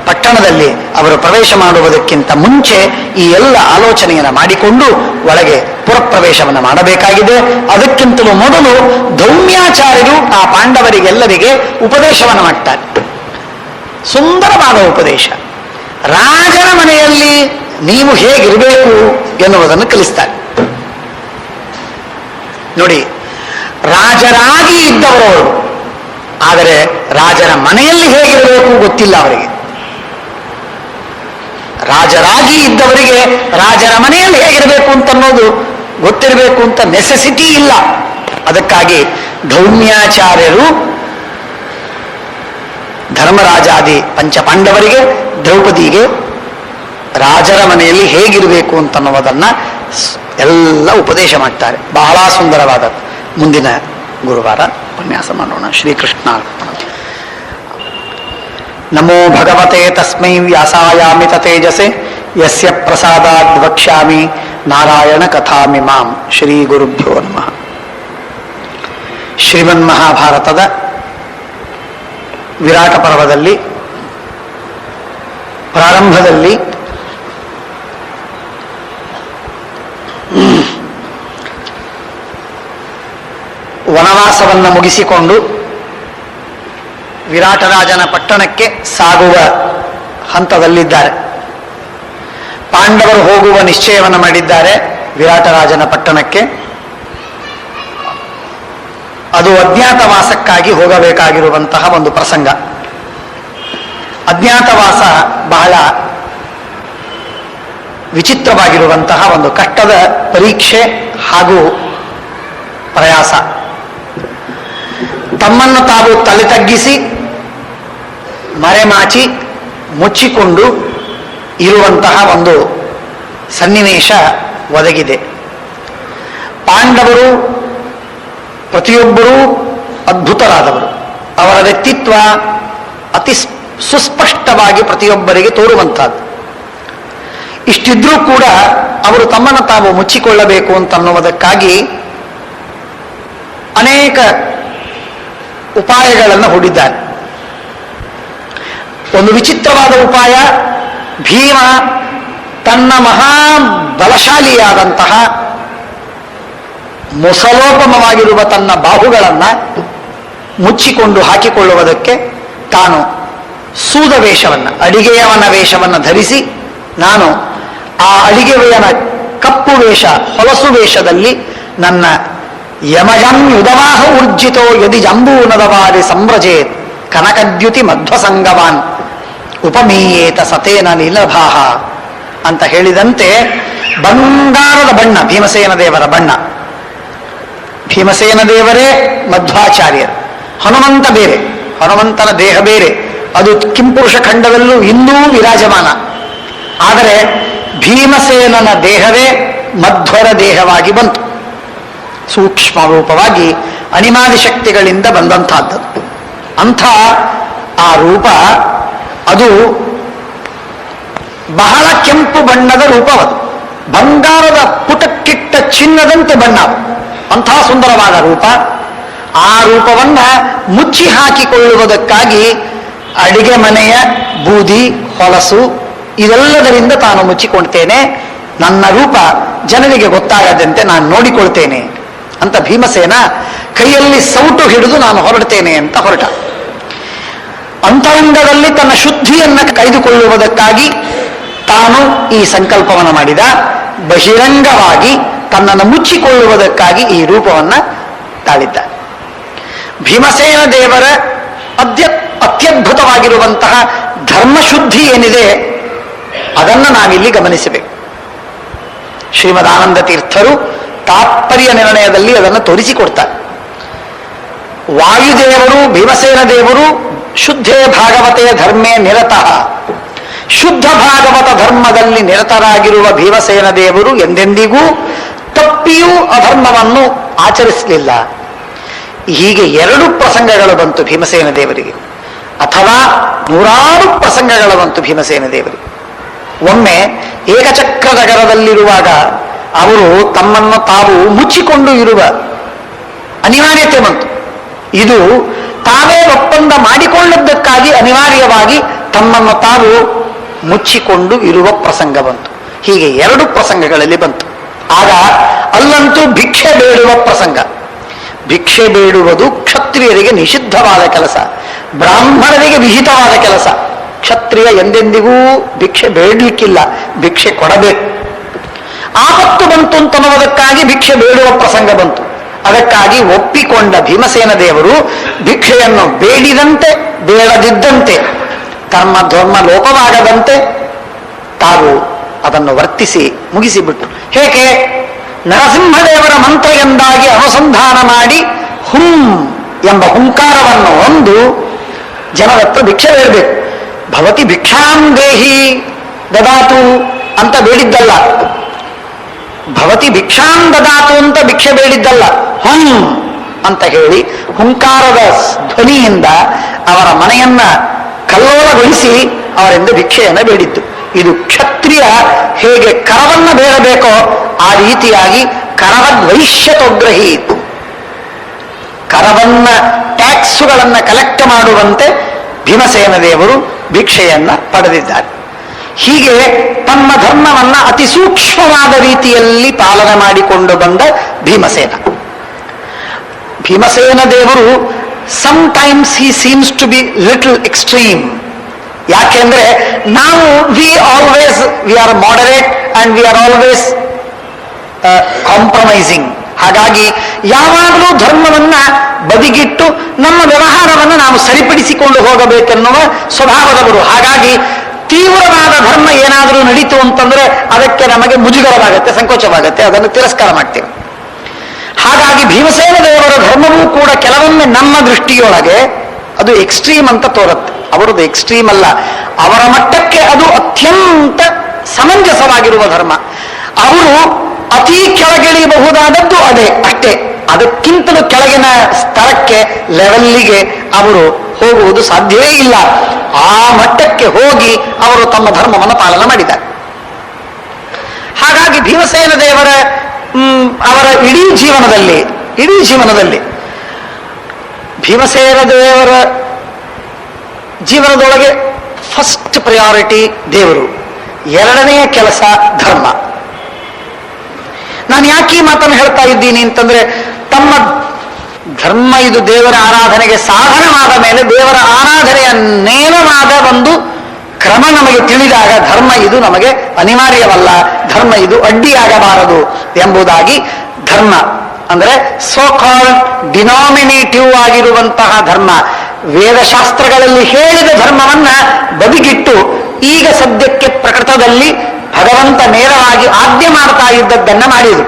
ಪಟ್ಟಣದಲ್ಲಿ ಅವರು ಪ್ರವೇಶ ಮಾಡುವುದಕ್ಕಿಂತ ಮುಂಚೆ ಈ ಎಲ್ಲ ಆಲೋಚನೆಯನ್ನು ಮಾಡಿಕೊಂಡು ಒಳಗೆ ಪುರಪ್ರವೇಶವನ್ನು ಮಾಡಬೇಕಾಗಿದೆ. ಅದಕ್ಕಿಂತಲೂ ಮೊದಲು ಧೌಮ್ಯಾಚಾರ್ಯರು ಆ ಪಾಂಡವರಿಗೆಲ್ಲರಿಗೆ ಉಪದೇಶವನ್ನು ಮಾಡ್ತಾರೆ. ಸುಂದರವಾದ ಉಪದೇಶ. ರಾಜನ ಮನೆಯಲ್ಲಿ ನೀವು ಹೇಗಿರಬೇಕು ಎನ್ನುವುದನ್ನು ಕಲಿಸ್ತಾರೆ. ನೋಡಿ, ರಾಜರಾಗಿ ಇದ್ದವರು, ಆದರೆ ರಾಜನ ಮನೆಯಲ್ಲಿ ಹೇಗಿರಬೇಕು ಗೊತ್ತಿಲ್ಲ ಅವರಿಗೆ. ರಾಜರಾಗಿ ಇದ್ದವರಿಗೆ ರಾಜರ ಮನೆಯಲ್ಲಿ ಹೇಗಿರಬೇಕು ಅಂತ ಅನ್ನೋದು ಗೊತ್ತಿರಬೇಕು ಅಂತ ನೆಸೆಸಿಟಿ ಇಲ್ಲ. ಅದಕ್ಕಾಗಿ ಧೌಮ್ಯಾಚಾರ್ಯರು ಧರ್ಮರಾಜಾದಿ ಪಂಚಪಾಂಡವರಿಗೆ, ದ್ರೌಪದಿಗೆ ರಾಜರ ಮನೆಯಲ್ಲಿ ಹೇಗಿರಬೇಕು ಅಂತನ್ನುವುದನ್ನ ಎಲ್ಲ ಉಪದೇಶ ಮಾಡ್ತಾರೆ. ಬಹಳ ಸುಂದರವಾದ. ಮುಂದಿನ ಗುರುವಾರ ಉಪನ್ಯಾಸ ಮಾಡೋಣ. ಶ್ರೀಕೃಷ್ಣ. ನಮೋ ಭಗವತೆ ತಸ್ಮೈ ವ್ಯಾಸಾಯಾಮಿತ ತೇಜಸೆ ಯಸ್ಯ ಪ್ರಸಾದಾದ್ ವಕ್ಷ್ಯಾಮಿ ನಾರಾಯಣ ಕಥಾಮಿಮಾಂ. ಶ್ರೀ ಗುರುಭ್ಯೋ ನಮಃ. ಶ್ರೀಮನ್ಮಹಾಭಾರತದ ವಿರಾಟ ಪರ್ವದಲ್ಲಿ ಪ್ರಾರಂಭದಲ್ಲಿ ವನವಾಸವನ್ನು ಮುಗಿಸಿಕೊಂಡು ವಿರಾಟರಾಜನ ಪಟ್ಟಣಕ್ಕೆ ಸಾಗುವ ಹಂತದಲ್ಲಿದ್ದಾರೆ. ಪಾಂಡವರು ಹೋಗುವ ನಿಶ್ಚಯವನ್ನು ಮಾಡಿದ್ದಾರೆ ವಿರಾಟರಾಜನ ಪಟ್ಟಣಕ್ಕೆ. ಅದು ಅಜ್ಞಾತವಾಸಕ್ಕಾಗಿ ಹೋಗಬೇಕಾಗಿರುವಂತಹ ಒಂದು ಪ್ರಸಂಗ. ಅಜ್ಞಾತವಾಸ ಬಹಳ ವಿಚಿತ್ರವಾಗಿರುವಂತಹ ಒಂದು ಕಷ್ಟದ ಪರೀಕ್ಷೆ ಹಾಗೂ ಪ್ರಯಾಸ. ತಮ್ಮನ್ನು ತಾವು ತಲೆ ತಗ್ಗಿಸಿ ಮರೆಮಾಚಿ ಮುಚ್ಚಿಕೊಂಡು ಇರುವಂತಹ ಒಂದು ಸನ್ನಿವೇಶ ಒದಗಿದೆ. ಪಾಂಡವರು ಪ್ರತಿಯೊಬ್ಬರೂ ಅದ್ಭುತರಾದವರು. ಅವರ ವ್ಯಕ್ತಿತ್ವ ಅತಿ ಸುಸ್ಪಷ್ಟವಾಗಿ ಪ್ರತಿಯೊಬ್ಬರಿಗೆ ತೋರುವಂತಹದ್ದು. ಇಷ್ಟಿದ್ರೂ ಕೂಡ ಅವರು ತಮ್ಮನ್ನು ತಾವು ಮುಚ್ಚಿಕೊಳ್ಳಬೇಕು ಅಂತನ್ನುವುದಕ್ಕಾಗಿ ಅನೇಕ ಉಪಾಯಗಳನ್ನು ಹೂಡಿದ್ದಾರೆ. ಒಂದು ವಿಚಿತ್ರವಾದ ಉಪಾಯ, ಭೀಮ ತನ್ನ ಮಹಾಬಲಶಾಲಿಯಾದಂತಹ ಮುಸಲೋಪಮವಾಗಿರುವ ತನ್ನ ಬಾಹುಗಳನ್ನು ಮುಚ್ಚಿಕೊಂಡು ಹಾಕಿಕೊಳ್ಳುವುದಕ್ಕೆ ತಾನು ಸೂದ ವೇಷವನ್ನು, ಅಡಿಗೆಯವನ ವೇಷವನ್ನು ಧರಿಸಿ, ನಾನು ಆ ಅಡಿಗೆಯವನ ಕಪ್ಪು ವೇಷ, ಹೊಲಸು ವೇಷದಲ್ಲಿ ನನ್ನ ಯಮಜಂಯುದವಾಹ ಊರ್ಜಿತೋ ಯದಿ ಜಂಬೂನದವಾರಿ ಸಂವ್ರಜೇತ್ ಕನಕದ್ಯುತಿ ಮಧ್ವಸಂಗವಾನ್ ಉಪಮೀಯೇತ ಸತೇನ ನೀಲಭಾಹ ಅಂತ ಹೇಳಿದಂತೆ ಬಂಗಾರದ ಬಣ್ಣ ಭೀಮಸೇನ ದೇವರ ಬಣ್ಣ. ಭೀಮಸೇನ ದೇವರೇ ಮಧ್ವಾಚಾರ್ಯರು, ಹನುಮಂತ ಬೇರೆ, ಹನುಮಂತನ ದೇಹ ಬೇರೆ, ಅದು ಕಿಂಪುರುಷ ಖಂಡದಲ್ಲೂ ಇನ್ನೂ ವಿರಾಜಮಾನ. ಆದರೆ ಭೀಮಸೇನನ ದೇಹವೇ ಮಧ್ವರ ದೇಹವಾಗಿ ಬಂತು. ಸೂಕ್ಷ್ಮ ರೂಪವಾಗಿ ಅಣಿಮಾದಿ ಶಕ್ತಿಗಳಿಂದ ಬಂದಂತಹದ್ದು. ಅಂಥ ಆ ರೂಪ ಅದು ಬಹಳ ಕೆಂಪು ಬಣ್ಣದ ರೂಪವದು, ಬಂಗಾರದ ಪುಟಕ್ಕಿಟ್ಟ ಚಿನ್ನದಂತೆ ಬಣ್ಣ, ಅಂಥ ಸುಂದರವಾದ ರೂಪ. ಆ ರೂಪವನ್ನ ಮುಚ್ಚಿ ಹಾಕಿಕೊಳ್ಳುವುದಕ್ಕಾಗಿ ಅಡಿಗೆ ಮನೆಯ ಬೂದಿ, ಹೊಲಸು ಇದೆಲ್ಲದರಿಂದ ತಾನು ಮುಚ್ಚಿಕೊಳ್ತೇನೆ, ನನ್ನ ರೂಪ ಜನರಿಗೆ ಗೊತ್ತಾಗದಂತೆ ನಾನು ನೋಡಿಕೊಳ್ತೇನೆ ಅಂತ ಭೀಮಸೇನ ಕೈಯಲ್ಲಿ ಸೌಟು ಹಿಡಿದು ನಾನು ಹೊರಡ್ತೇನೆ ಅಂತ ಹೊರಟ. ಅಂತರಂಗದಲ್ಲಿ ತನ್ನ ಶುದ್ಧಿಯನ್ನು ಕಾಯ್ದುಕೊಳ್ಳುವುದಕ್ಕಾಗಿ ತಾನು ಈ ಸಂಕಲ್ಪವನ್ನು ಮಾಡಿದ. ಬಹಿರಂಗವಾಗಿ ತನ್ನನ್ನು ಮುಚ್ಚಿಕೊಳ್ಳುವುದಕ್ಕಾಗಿ ಈ ರೂಪವನ್ನು ತಾಳಿದ್ದ. ಭೀಮಸೇನ ದೇವರ ಅತ್ಯದ್ಭುತವಾಗಿರುವಂತಹ ಧರ್ಮಶುದ್ಧಿ ಏನಿದೆ ಅದನ್ನು ನಾವಿಲ್ಲಿ ಗಮನಿಸಬೇಕು. ಶ್ರೀಮದಾನಂದ ತೀರ್ಥರು ತಾತ್ಪರ್ಯ ನಿರ್ಣಯದಲ್ಲಿ ಅದನ್ನು ತೋರಿಸಿಕೊಡ್ತಾರೆ. ವಾಯುದೇವರು ಭೀಮಸೇನ ದೇವರು ಶುದ್ಧೇ ಭಾಗವತೆ ಧರ್ಮೇ ನಿರತಃ, ಶುದ್ಧ ಭಾಗವತ ಧರ್ಮದಲ್ಲಿ ನಿರತರಾಗಿರುವ ಭೀಮಸೇನ ದೇವರು ಎಂದೆಂದಿಗೂ ತಪ್ಪಿಯೂ ಅಧರ್ಮವನ್ನು ಆಚರಿಸಲಿಲ್ಲ. ಹೀಗೆ 2 ಪ್ರಸಂಗಗಳು ಬಂತು ಭೀಮಸೇನ ದೇವರಿಗೆ, ಅಥವಾ 100 ಪ್ರಸಂಗಗಳು ಬಂತು ಭೀಮಸೇನ ದೇವರಿಗೆ. ಒಮ್ಮೆ ಏಕಚಕ್ರನಗರದಲ್ಲಿರುವಾಗ ಅವರು ತಮ್ಮನ್ನು ತಾವು ಮುಚ್ಚಿಕೊಂಡು ಇರುವ ಅನಿವಾರ್ಯತೆ ಬಂತು. ಇದು ತಾವೇ ಒಪ್ಪಂದ ಮಾಡಿಕೊಳ್ಳುವುದಕ್ಕಾಗಿ ಅನಿವಾರ್ಯವಾಗಿ ತಮ್ಮನ್ನು ತಾವು ಮುಚ್ಚಿಕೊಂಡು ಇರುವ ಪ್ರಸಂಗ ಬಂತು. ಹೀಗೆ 2 ಪ್ರಸಂಗಗಳಲ್ಲಿ ಬಂತು. ಆಗ ಅಲ್ಲಂತೂ ಭಿಕ್ಷೆ ಬೇಡುವ ಪ್ರಸಂಗ. ಭಿಕ್ಷೆ ಬೇಡುವುದು ಕ್ಷತ್ರಿಯರಿಗೆ ನಿಷಿದ್ಧವಾದ ಕೆಲಸ, ಬ್ರಾಹ್ಮಣರಿಗೆ ವಿಹಿತವಾದ ಕೆಲಸ. ಕ್ಷತ್ರಿಯ ಎಂದೆಂದಿಗೂ ಭಿಕ್ಷೆ ಬೇಡಲಿಕ್ಕಿಲ್ಲ, ಭಿಕ್ಷೆ ಕೊಡಬೇಕು. ಆಪತ್ತು ಬಂತು ಅಂತನ್ನುವುದಕ್ಕಾಗಿ ಭಿಕ್ಷೆ ಬೇಡುವ ಪ್ರಸಂಗ ಬಂತು. ಅದಕ್ಕಾಗಿ ಒಪ್ಪಿಕೊಂಡ ಭೀಮಸೇನ ದೇವರು ಭಿಕ್ಷೆಯನ್ನು ಬೇಡಿದಂತೆ ಬೇಡದಿದ್ದಂತೆ, ಧರ್ಮ ಲೋಪವಾಗದಂತೆ ತಾವು ಅದನ್ನು ವರ್ತಿಸಿ ಮುಗಿಸಿಬಿಟ್ರು. ಹೇಗೆ? ನರಸಿಂಹದೇವರ ಮಂತ್ರ ಎಂದಾಗಿ ಅನುಸಂಧಾನ ಮಾಡಿ ಹುಂ ಎಂಬ ಹುಂಕಾರವನ್ನು ಒಂದು ಜನರತ್ರ ಭಿಕ್ಷೆ ಬೇಡಬೇಕು. ಭವತಿ ಭಿಕ್ಷಾಂ ದೇಹಿ ದದಾತು ಅಂತ ಬೇಡಿದ್ದಲ್ಲ, ಭವತಿ ಭಿಕ್ಷಾಂ ದದಾತು ಅಂತ ಭಿಕ್ಷೆ ಬೇಡಿದ್ದಲ್ಲ, ಹುಂ ಅಂತ ಹೇಳಿ ಹುಂಕಾರದ ಧ್ವನಿಯಿಂದ ಅವರ ಮನೆಯನ್ನ ಕಲ್ಲೋಲಗೊಳಿಸಿ ಅವರಿಂದ ಭಿಕ್ಷೆಯನ್ನು ಬೇಡಿದ್ದು. ಇದು ಕ್ಷತ್ರಿಯ ಹೇಗೆ ಕರವನ್ನ ಬೇಡಬೇಕೋ ಆ ರೀತಿಯಾಗಿ ಕರವದ್ವೈಶ್ಯತೋಗ್ರಹಿ, ಕರವನ್ನ ಟ್ಯಾಕ್ಸುಗಳನ್ನ ಕಲೆಕ್ಟ್ ಮಾಡುವಂತೆ ಭೀಮಸೇನ ದೇವರು ಭಿಕ್ಷೆಯನ್ನ ಪಡೆದಿದ್ದಾರೆ. ಹೀಗೆ ತಮ್ಮ ಧರ್ಮವನ್ನ ಅತಿ ಸೂಕ್ಷ್ಮವಾದ ರೀತಿಯಲ್ಲಿ ಪಾಲನೆ ಮಾಡಿಕೊಂಡು ಬಂದ ಭೀಮಸೇನ ದೇವರು sometimes he seems to be little extreme. ಯಾಕೆಂದ್ರೆ ನಾವು we are moderate and we are always compromising. ಹಾಗಾಗಿ ಯಾವಾಗಲೂ ಧರ್ಮವನ್ನ ಬದಿಗಿಟ್ಟು ನಮ್ಮ ವ್ಯವಹಾರವನ್ನು ನಾವು ಸರಿಪಡಿಸಿಕೊಂಡು ಹೋಗಬೇಕೆನ್ನುವ ಸ್ವಭಾವದವರು. ಹಾಗಾಗಿ ತೀವ್ರವಾದ ಧರ್ಮ ಏನಾದರೂ ನಡೀತು ಅಂತಂದ್ರೆ ಅದಕ್ಕೆ ನಮಗೆ ಮುಜುಗರವಾಗುತ್ತೆ, ಸಂಕೋಚವಾಗುತ್ತೆ, ಅದನ್ನು ತಿರಸ್ಕಾರ ಮಾಡ್ತೇವೆ. ಹಾಗಾಗಿ ಭೀಮಸೇನ ದೇವರ ಧರ್ಮವೂ ಕೂಡ ಕೆಲವೊಮ್ಮೆ ನಮ್ಮ ದೃಷ್ಟಿಯೊಳಗೆ ಅದು ಎಕ್ಸ್ಟ್ರೀಮ್ ಅಂತ ತೋರುತ್ತೆ. ಅವರದ್ದು ಎಕ್ಸ್ಟ್ರೀಮ್ ಅಲ್ಲ, ಅವರ ಮಟ್ಟಕ್ಕೆ ಅದು ಅತ್ಯಂತ ಸಮಂಜಸವಾಗಿರುವ ಧರ್ಮ. ಅವರು ಅತಿ ಕೆಳಗಿಳಿಯಬಹುದಾದದ್ದು ಅಷ್ಟೇ. ಅದಕ್ಕಿಂತಲೂ ಕೆಳಗಿನ ಸ್ತರಕ್ಕೆ ಲೆವೆಲ್ಲಿಗೆ ಅವರು ಹೋಗುವುದು ಸಾಧ್ಯವೇ ಇಲ್ಲ. ಆ ಮಟ್ಟಕ್ಕೆ ಹೋಗಿ ಅವರು ತಮ್ಮ ಧರ್ಮವನ್ನು ಪಾಲನೆ ಮಾಡಿದ್ದಾರೆ. ಹಾಗಾಗಿ ಭೀಮಸೇನ ದೇವರ ಅವರ ಇಡೀ ಜೀವನದಲ್ಲಿ ಭೀಮಸೇನ ದೇವರ ಜೀವನದೊಳಗೆ ಫಸ್ಟ್ ಪ್ರಯಾರಿಟಿ ದೇವರು, ಎರಡನೆಯ ಕೆಲಸ ಧರ್ಮ. ನಾನು ಯಾಕೆ ಈ ಮಾತನ್ನು ಹೇಳ್ತಾ ಇದ್ದೀನಿ ಅಂತಂದ್ರೆ, ತಮ್ಮ ಧರ್ಮ ಇದು ದೇವರ ಆರಾಧನೆಗೆ ಸಾಧನವಾದ ಮೇಲೆ ದೇವರ ಆರಾಧನೆಯ ನೇರವಾದ ಒಂದು ಕ್ರಮ ನಮಗೆ ತಿಳಿದಾಗ ಧರ್ಮ ಇದು ನಮಗೆ ಅನಿವಾರ್ಯವಲ್ಲ, ಧರ್ಮ ಇದು ಅಡ್ಡಿಯಾಗಬಾರದು ಎಂಬುದಾಗಿ ಧರ್ಮ ಅಂದ್ರೆ ಸೋ ಕಾಲ್ಡ್ ಡಿನಾಮಿನೇಟಿವ್ ಆಗಿರುವಂತಹ ಧರ್ಮ, ವೇದಶಾಸ್ತ್ರಗಳಲ್ಲಿ ಹೇಳಿದ ಧರ್ಮವನ್ನ ಬದಿಗಿಟ್ಟು ಈಗ ಸದ್ಯಕ್ಕೆ ಪ್ರಕೃತದಲ್ಲಿ ಭಗವಂತ ನೇರವಾಗಿ ಆಜ್ಞೆ ಮಾಡ್ತಾ ಇದ್ದದ್ದನ್ನ ಮಾಡಿದರು.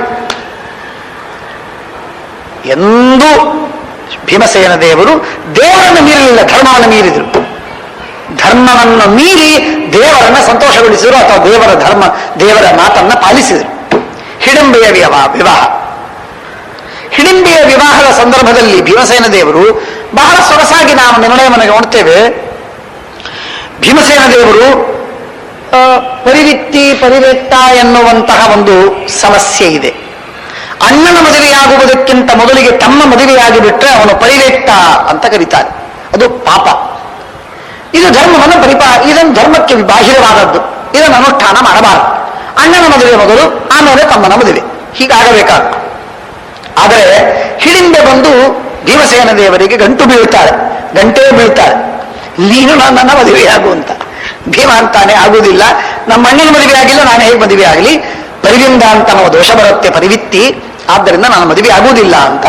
ಎಂದೂ ಭೀಮಸೇನ ದೇವರು ದೇವರನ್ನು ಮೀರಲಿಲ್ಲ, ಧರ್ಮವನ್ನು ಮೀರಿದರು. ಧರ್ಮವನ್ನು ಮೀರಿ ದೇವರನ್ನ ಸಂತೋಷಗೊಳಿಸಿದರು ಅಥವಾ ದೇವರ ಮಾತನ್ನ ಪಾಲಿಸಿದರು. ಹಿಡಿಂಬೆಯ ವಿವಾಹ, ಹಿಡಿಂಬೆಯ ವಿವಾಹದ ಸಂದರ್ಭದಲ್ಲಿ ಭೀಮಸೇನ ದೇವರು ಬಹಳ ಸೊಗಸಾಗಿ ನಾವು ನಿರ್ಣಯವನ್ನು ನೋಡ್ತೇವೆ. ಭೀಮಸೇನ ದೇವರು ಪರಿವೆತ್ತ ಎನ್ನುವಂತಹ ಒಂದು ಸಮಸ್ಯೆ ಇದೆ. ಅಣ್ಣನ ಮದುವೆಯಾಗುವುದಕ್ಕಿಂತ ಮೊದಲಿಗೆ ತಮ್ಮ ಮದುವೆಯಾಗಿ ಬಿಟ್ರೆ ಅವನು ಪರಿವೆತ್ತ ಅಂತ ಕರೀತಾರೆ. ಅದು ಪಾಪ. ಇದು ಧರ್ಮವನ್ನು ಇದನ್ನು ಧರ್ಮಕ್ಕೆ ಬಾಹಿರವಾದದ್ದು, ಇದನ್ನು ಅನುಷ್ಠಾನ ಮಾಡಬಾರದು. ಅಣ್ಣನ ಮದುವೆ ಮೊದಲು, ಆಮೇಲೆ ತಮ್ಮನ ಮದುವೆ, ಹೀಗಾಗಬೇಕಾದ. ಆದರೆ ಹಿಡಿಂಬೆ ಬಂದು ಭೀಮಸೇನ ದೇವರಿಗೆ ಗಂಟೆ ಬೀಳ್ತಾಳೆ, ನೀನು ನನ್ನ ಮದುವೆಯಾಗು ಅಂತ. ಭೀಮ ಅಂತಾನೆ, ಆಗುವುದಿಲ್ಲ, ನಮ್ಮ ಅಣ್ಣನ ಮದುವೆ ಆಗಿಲ್ಲ, ನಾನು ಹೇಗೆ ಮದುವೆ ಆಗಲಿ, ಪರಿವಿಂದ ಅಂತ ನಾವು ದೋಷ ಬರುತ್ತೆ, ಪರಿವಿತ್ತಿ, ಆದ್ದರಿಂದ ನಾನು ಮದುವೆ ಆಗುವುದಿಲ್ಲ ಅಂತ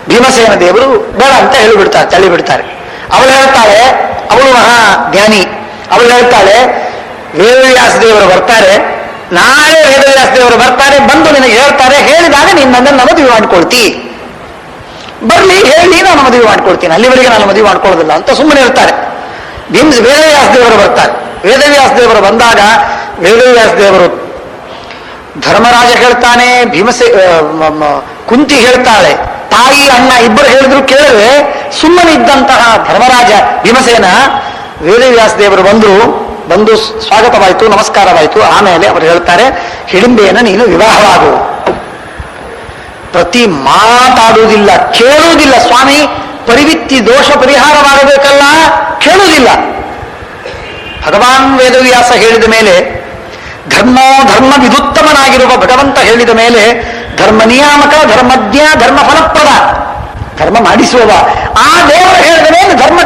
ಭೀಮಸೇನ ದೇವರು ಬೇಡ ಅಂತ ತಳ್ಳಿಬಿಡ್ತಾರೆ. ಅವಳು ಹೇಳ್ತಾಳೆ, ಅವಳು ಮಹಾ ಜ್ಞಾನಿ, ಅವಳು ಹೇಳ್ತಾಳೆ, ವೇದವ್ಯಾಸ ದೇವರು ಬರ್ತಾರೆ, ನಾಳೆ ವೇದವ್ಯಾಸ ದೇವರು ಬರ್ತಾರೆ, ಬಂದು ನಿನಗೆ ಹೇಳ್ತಾರೆ, ಹೇಳಿದಾಗ ನೀನು ನನ್ನನ್ನು ಮದುವೆ ಮಾಡ್ಕೊಳ್ತಿ, ಬರ್ಲಿ ಹೇಳಿ ನಾನು ಮದುವೆ ಮಾಡ್ಕೊಳ್ತೀನಿ, ಅಲ್ಲಿವರೆಗೆ ನಾನು ಮದುವೆ ಮಾಡ್ಕೊಳ್ಳೋದಿಲ್ಲ ಅಂತ ಸುಮ್ಮನೆ ಇರ್ತಾರೆ. ವೇದವ್ಯಾಸ ದೇವರು ಬರ್ತಾರೆ. ವೇದವ್ಯಾಸ ದೇವರು ಬಂದಾಗ ವೇದವ್ಯಾಸ ದೇವರು ಧರ್ಮರಾಜ ಹೇಳ್ತಾನೆ, ಕುಂತಿ ಹೇಳ್ತಾಳೆ, ತಾಯಿ ಅಣ್ಣ ಇಬ್ಬರು ಹೇಳಿದ್ರು ಕೇಳಿದ್ರೆ ಸುಮ್ಮನೆ ಇದ್ದಂತಹ ಧರ್ಮರಾಜ ಭೀಮಸೇನ ವೇದವ್ಯಾಸ ದೇವರು ಬಂದು ಸ್ವಾಗತವಾಯಿತು, ನಮಸ್ಕಾರವಾಯಿತು. ಆಮೇಲೆ ಅವರು ಹೇಳ್ತಾರೆ, ಹಿಡಿಂಬೆಯನ್ನು ನೀನು ವಿವಾಹವಾಗು. ಪ್ರತಿ ಮಾತಾಡುವುದಿಲ್ಲ, ಕೇಳುವುದಿಲ್ಲ. ಸ್ವಾಮಿ ಪರಿವಿತ್ತಿ ದೋಷ ಪರಿಹಾರವಾಗಬೇಕಲ್ಲ, ಕೇಳುವುದಿಲ್ಲ. ಭಗವಾನ್ ವೇದವ್ಯಾಸ ಹೇಳಿದ ಮೇಲೆ, ಧರ್ಮ ವಿದುತ್ತಮನಾಗಿರುವ ಭಗವಂತ ಹೇಳಿದ ಮೇಲೆ, ಧರ್ಮ ನಿಯಾಮಕ, ಧರ್ಮಜ್ಞ, ಧರ್ಮ ಫಲಪ್ರದ, ಧರ್ಮ ಮಾಡಿಸುವವ ಆ ದೇವರು ಹೇಳಿದ ಮೇಲೆ ಧರ್ಮ